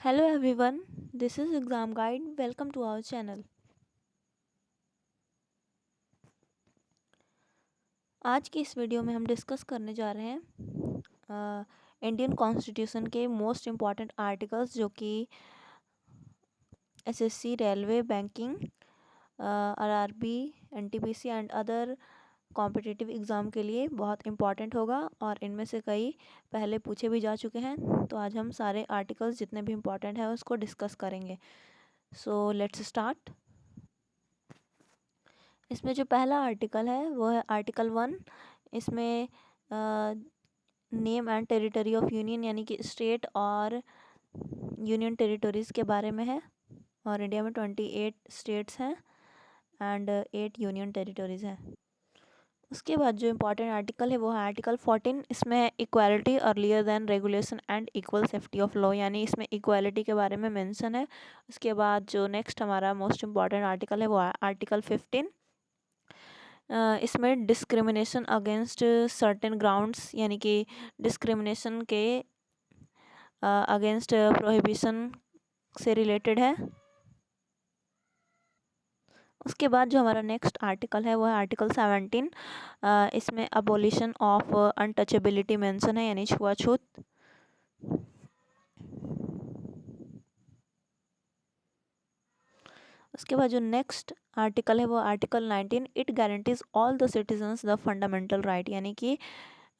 Hello everyone, this is Exam Guide. Welcome to our channel. आज की इस video में हम डिस्कस करने जा रहे हैं इंडियन कॉन्स्टिट्यूशन के मोस्ट इम्पॉर्टेंट आर्टिकल्स जो कि SSC, railway, banking, RRB, NTPC and other competitive exam के लिए बहुत इम्पॉर्टेंट होगा और इनमें से कई पहले पूछे भी जा चुके हैं। तो आज हम सारे आर्टिकल्स जितने भी इम्पॉर्टेंट हैं उसको डिस्कस करेंगे। So let's start. इसमें जो पहला आर्टिकल है वो है आर्टिकल 1। इसमें name and territory of union यानी कि स्टेट और यूनियन टेरिटरीज़ के बारे में है। और इंडिया में 28 स्टेट्स हैं एंड 8 यूनियन टेरिटरीज़ हैं। उसके बाद जो इम्पोर्टेंट आर्टिकल है वो है आर्टिकल 14। इसमें है equality earlier than regulation and equal safety of law, यानी इसमें इक्वालिटी के बारे में मेंशन है। उसके बाद जो नेक्स्ट हमारा मोस्ट इम्पॉर्टेंट आर्टिकल है वो है आर्टिकल 15। इसमें डिस्क्रिमिनेशन अगेंस्ट सर्टेन ग्राउंड्स यानी कि डिस्क्रिमिनेशन के अगेंस्ट प्रोहिबिशन से रिलेटेड है। उसके बाद जो हमारा नेक्स्ट आर्टिकल है वो है आर्टिकल 17। इसमें अबोलिशन ऑफ अनटचेबिलिटी मेंशन है यानी छुआछूत। उसके बाद जो नेक्स्ट आर्टिकल है वो article 19। It guarantees all the citizens the fundamental right, यानी कि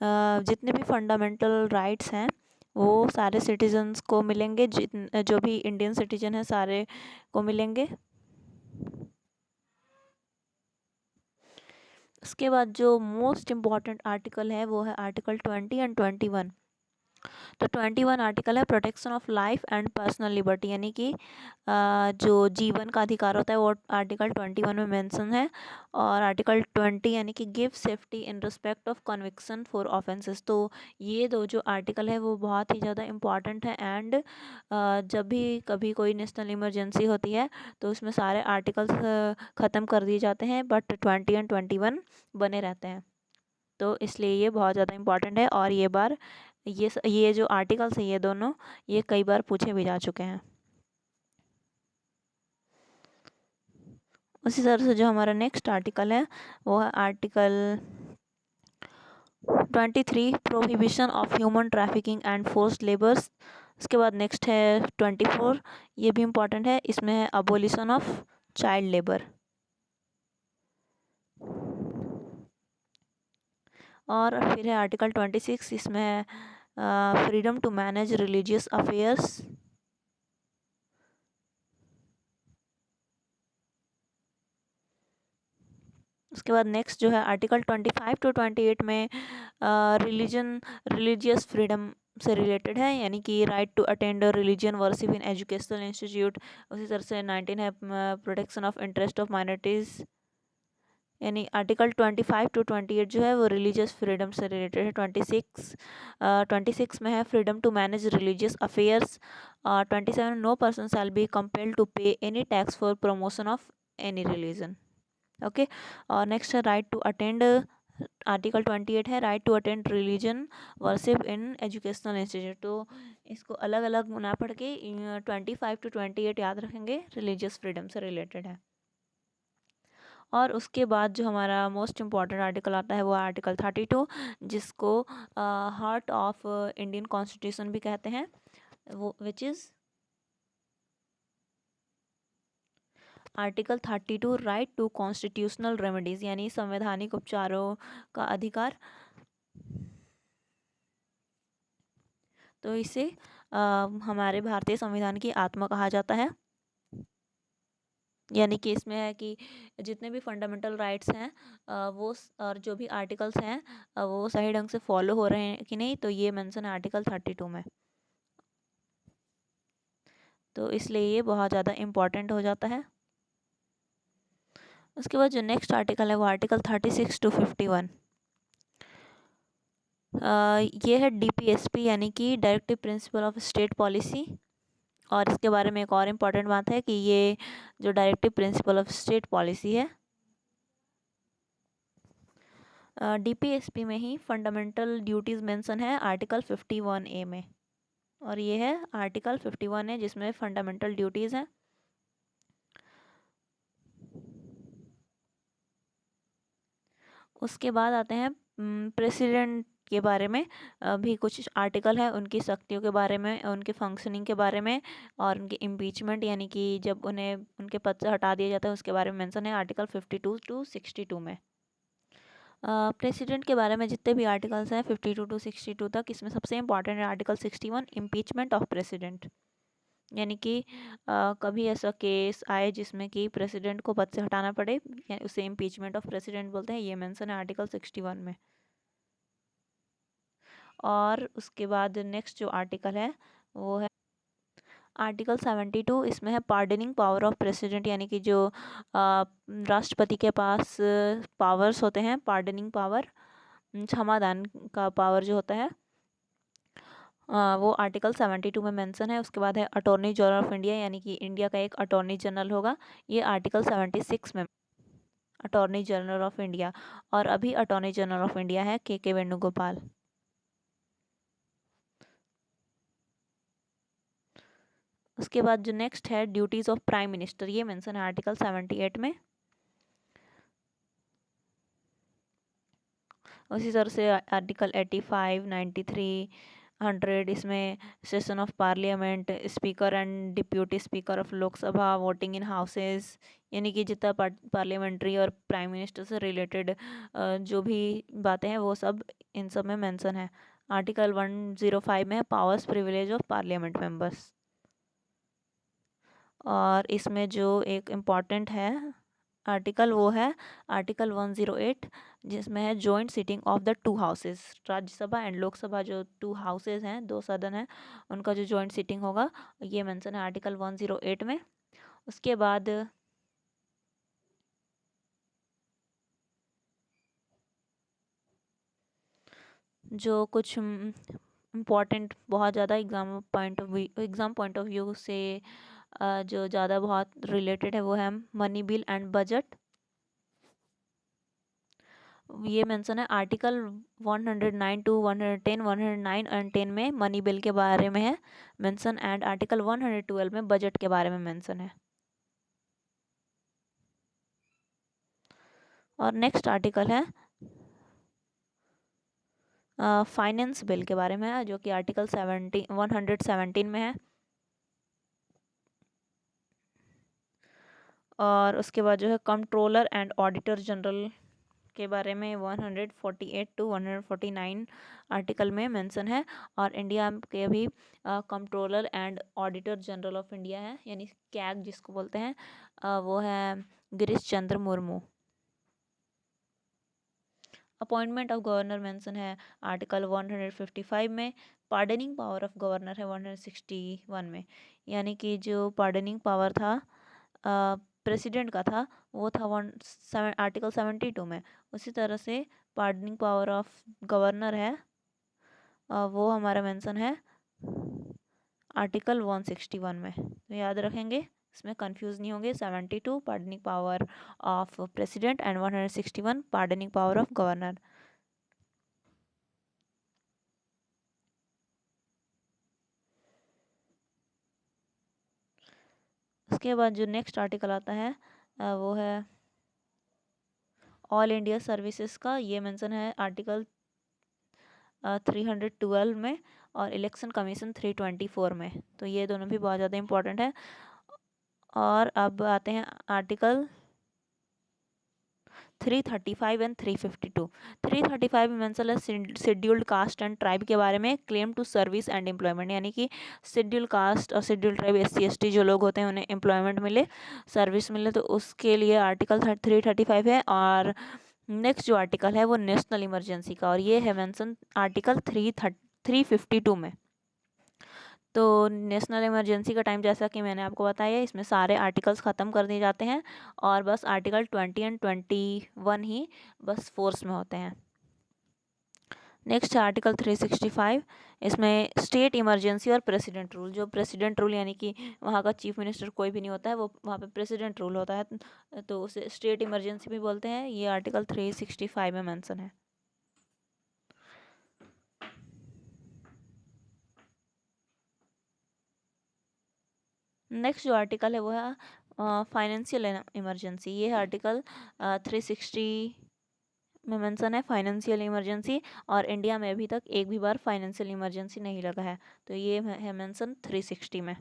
जितने भी फंडामेंटल राइट्स हैं वो सारे सिटीजन्स को मिलेंगे, जो भी इंडियन सिटीजन है सारे को मिलेंगे। उसके बाद जो मोस्ट इम्पॉर्टेंट आर्टिकल है वो है आर्टिकल 20 एंड 21। तो 21 आर्टिकल है protection of life and personal liberty, यानी कि जो जीवन का अधिकार होता है वो आर्टिकल 21 में मेंशन है। और आर्टिकल 20 यानी कि give safety in respect of conviction for offences. तो ये दो जो आर्टिकल है वो बहुत ही ज़्यादा इम्पॉर्टेंट है एंड जब भी कभी कोई नेशनल इमरजेंसी होती है तो उसमें सारे आर्टिकल्स ख़त्म कर दिए जाते हैं, बट 20 एंड 21 बने रहते हैं। तो इसलिए ये बहुत ज़्यादा इम्पॉर्टेंट है और ये जो आर्टिकल्स हैं ये दोनों ये कई बार पूछे भी जा चुके हैं। उसी तरह से जो हमारा नेक्स्ट आर्टिकल है वो है article 23 prohibition of human trafficking and forced labours. उसके बाद नेक्स्ट है 24, ये भी इम्पॉर्टेंट है, इसमें है अबोलिशन ऑफ चाइल्ड लेबर। और फिर है आर्टिकल 26, इसमें है freedom to manage religious affairs. उसके बाद नेक्स्ट जो है आर्टिकल 25 टू 28 में रिलीजियस फ्रीडम से रिलेटेड है, यानी कि right to attend religion worship in educational institute. उसी तरह से 19 है protection of interest of minorities, यानी आर्टिकल 25 टू 28 जो है वो रिलीजियस फ्रीडम से रिलेटेड है। 26 में है freedom to manage religious affairs. 27 no person shall be compelled to pay any tax for promotion of any religion. Okay, और नेक्स्ट है राइट टू अटेंड। आर्टिकल 28 है right to attend religion worship in educational institute. तो इसको अलग अलग ना पढ़ के 25 टू 28 याद रखेंगे, रिलीजियस फ्रीडम से रिलेटेड है। और उसके बाद जो हमारा मोस्ट इम्पॉर्टेंट आर्टिकल आता है वो आर्टिकल 32, जिसको हार्ट ऑफ इंडियन कॉन्स्टिट्यूशन भी कहते हैं, वो which is article 32 right to constitutional remedies, यानी संवैधानिक उपचारों का अधिकार। तो इसे हमारे भारतीय संविधान की आत्मा कहा जाता है, यानी कि इसमें है कि जितने भी फंडामेंटल राइट्स हैं और जो भी आर्टिकल्स हैं वो सही ढंग से फॉलो हो रहे हैं कि नहीं, तो ये मेंशन है आर्टिकल 32 में। तो इसलिए ये बहुत ज़्यादा इम्पॉर्टेंट हो जाता है। उसके बाद जो नेक्स्ट आर्टिकल है वो आर्टिकल 36 टू 51। ये है डीपीएसपी यानी कि directive principle of state policy. और इसके बारे में एक और इम्पॉर्टेंट बात है कि ये जो directive principle of state policy है डीपीएसपी में ही फंडामेंटल ड्यूटीज़ मेंशन है आर्टिकल 51A में। और ये है आर्टिकल 51 है जिसमें फंडामेंटल ड्यूटीज़ हैं। उसके बाद आते हैं प्रेसिडेंट के बारे में भी कुछ आर्टिकल है, उनकी शक्तियों के बारे में, उनके फंक्शनिंग के बारे में, और उनके इम्पीचमेंट यानी कि जब उन्हें उनके पद से हटा दिया जाता है उसके बारे में मेंशन है आर्टिकल 52 टू 62 में। प्रेसिडेंट के बारे में जितने भी आर्टिकल्स हैं 52 टू 62 तक, इसमें सबसे इंपॉर्टेंट है आर्टिकल 61 इम्पीचमेंट ऑफ प्रेसिडेंट। यानी कि कभी ऐसा केस आए जिसमें कि प्रेसिडेंट को पद से हटाना पड़े, उसे इम्पीचमेंट ऑफ प्रेसिडेंट बोलते हैं, ये मेंशन है आर्टिकल 61 में। और उसके बाद नेक्स्ट जो आर्टिकल है वो है आर्टिकल 72। इसमें है पार्डनिंग पावर ऑफ प्रेसिडेंट, यानी कि जो राष्ट्रपति के पास पावर्स होते हैं, पार्डनिंग पावर, क्षमादान का पावर जो होता है, वो आर्टिकल 72 में मेंशन है। उसके बाद है अटॉर्नी जनरल ऑफ इंडिया, यानी कि इंडिया का एक अटॉर्नी जनरल होगा, ये आर्टिकल 76 में अटॉर्नी जनरल ऑफ इंडिया। और अभी अटॉर्नी जनरल ऑफ इंडिया है के वेणुगोपाल। उसके बाद जो नेक्स्ट है ड्यूटीज़ ऑफ प्राइम मिनिस्टर, ये मेंशन है आर्टिकल 78 में। उसी तरह से आर्टिकल 85, 93, 100, इसमें session of parliament, speaker and deputy speaker of Lok Sabha, voting in houses, यानी कि जितना पार्लियामेंट्री और प्राइम मिनिस्टर से रिलेटेड जो भी बातें हैं वो सब इन सब में मेंशन है। आर्टिकल 105 में है powers privilege of parliament members. और इसमें जो एक इम्पॉर्टेंट है आर्टिकल वो है आर्टिकल 108, जिसमें है joint sitting of the two houses, Rajya Sabha and Lok Sabha जो टू हाउसेस हैं, दो सदन हैं, उनका जो जॉइंट सिटिंग होगा, ये मेंशन है आर्टिकल 108 में। उसके बाद जो कुछ इम्पॉर्टेंट बहुत ज़्यादा एग्ज़ाम पॉइंट ऑफ व्यू से जो ज़्यादा बहुत रिलेटेड है वो है मनी बिल एंड बजट। ये मेंशन है आर्टिकल 109 टू 110, 109 एंड 10 में मनी बिल के बारे में है मेंशन, एंड आर्टिकल 112 में बजट के बारे में मेंशन है। और नेक्स्ट आर्टिकल है फाइनेंस बिल के बारे में है, जो कि आर्टिकल 117 में है। और उसके बाद जो है कंट्रोलर एंड ऑडिटर जनरल के बारे में 148 टू 149 आर्टिकल में मेंशन है। और इंडिया के भी controller and auditor general of India है, यानी कैग जिसको बोलते हैं, वो है Girish Chandra Murmu. Appointment of governor mention है आर्टिकल 155 में। पार्डनिंग पावर ऑफ गवर्नर है 161 में, यानी कि जो पार्डनिंग पावर था प्रेसिडेंट का था वो था आर्टिकल 72 में। उसी तरह से पार्डनिंग पावर ऑफ गवर्नर है वो हमारा मेंशन है आर्टिकल 161 में। तो याद रखेंगे, इसमें कंफ्यूज नहीं होंगे। 72 pardoning power of president and 161 pardoning power of governor. उसके बाद जो नेक्स्ट आर्टिकल आता है वो है ऑल इंडिया सर्विसेज का, ये मेंशन है आर्टिकल 312 में, और इलेक्शन कमीशन 324 में। तो ये दोनों भी बहुत ज़्यादा इंपॉर्टेंट है। और अब आते हैं आर्टिकल 335 एंड 352। 335 में मेंशन है शेड्यूल्ड कास्ट एंड ट्राइब के बारे में, claim to service and employment, यानी कि शेड्यूल्ड कास्ट और शेड्यूल्ड ट्राइब SC ST जो लोग होते हैं उन्हें एम्प्लॉयमेंट मिले, सर्विस मिले, तो उसके लिए आर्टिकल 335 है। और नेक्स्ट जो आर्टिकल है वो नेशनल इमरजेंसी का, और ये है मेंशन आर्टिकल 352 में। तो नेशनल इमरजेंसी का टाइम जैसा कि मैंने आपको बताया, इसमें सारे आर्टिकल्स ख़त्म कर दिए जाते हैं और बस आर्टिकल 20 एंड 21 ही बस फोर्स में होते हैं। नेक्स्ट है आर्टिकल 365। इसमें स्टेट इमरजेंसी और प्रेसिडेंट रूल, जो प्रेसिडेंट रूल यानी कि वहाँ का चीफ मिनिस्टर कोई भी नहीं होता है, वो वहाँ पे प्रेसिडेंट रूल होता है, तो उसे स्टेट इमरजेंसी भी बोलते हैं। ये आर्टिकल 365 में मेंशन है। नेक्स्ट जो आर्टिकल है वो है फाइनेंशियल इमरजेंसी। ये आर्टिकल 360 में मेंशन है फाइनेंशियल इमरजेंसी, और इंडिया में अभी तक एक भी बार फाइनेंशियल इमरजेंसी नहीं लगा है, तो ये है मेंशन 360 में।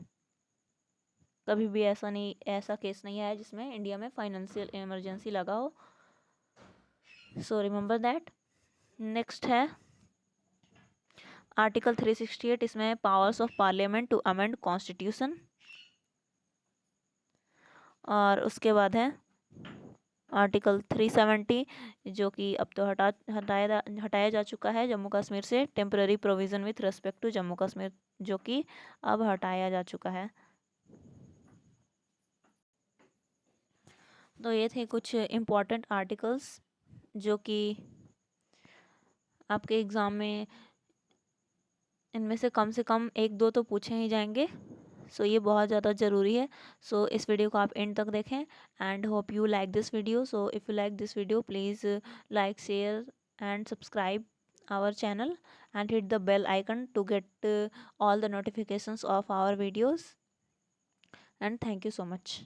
कभी भी ऐसा केस नहीं आया जिसमें इंडिया में फाइनेंशियल इमरजेंसी लगा हो, सो रिमेंबर दैट। नेक्स्ट है आर्टिकल 368, इसमें powers of parliament to amend constitution. और उसके बाद है आर्टिकल 370, जो कि अब तो हटाया जा चुका है जम्मू कश्मीर से, temporary provision with respect to Jammu Kashmir, जो कि अब हटाया जा चुका है। तो ये थे कुछ इम्पॉर्टेंट आर्टिकल्स जो कि आपके एग्ज़ाम में इनमें से कम एक दो तो पूछे ही जाएंगे, सो ये बहुत ज़्यादा ज़रूरी है। सो इस वीडियो को आप एंड तक देखें, and hope you like this video. So if you like this video, please like, share and subscribe our channel, and hit the bell icon to get all the notifications of our videos, and thank you so much.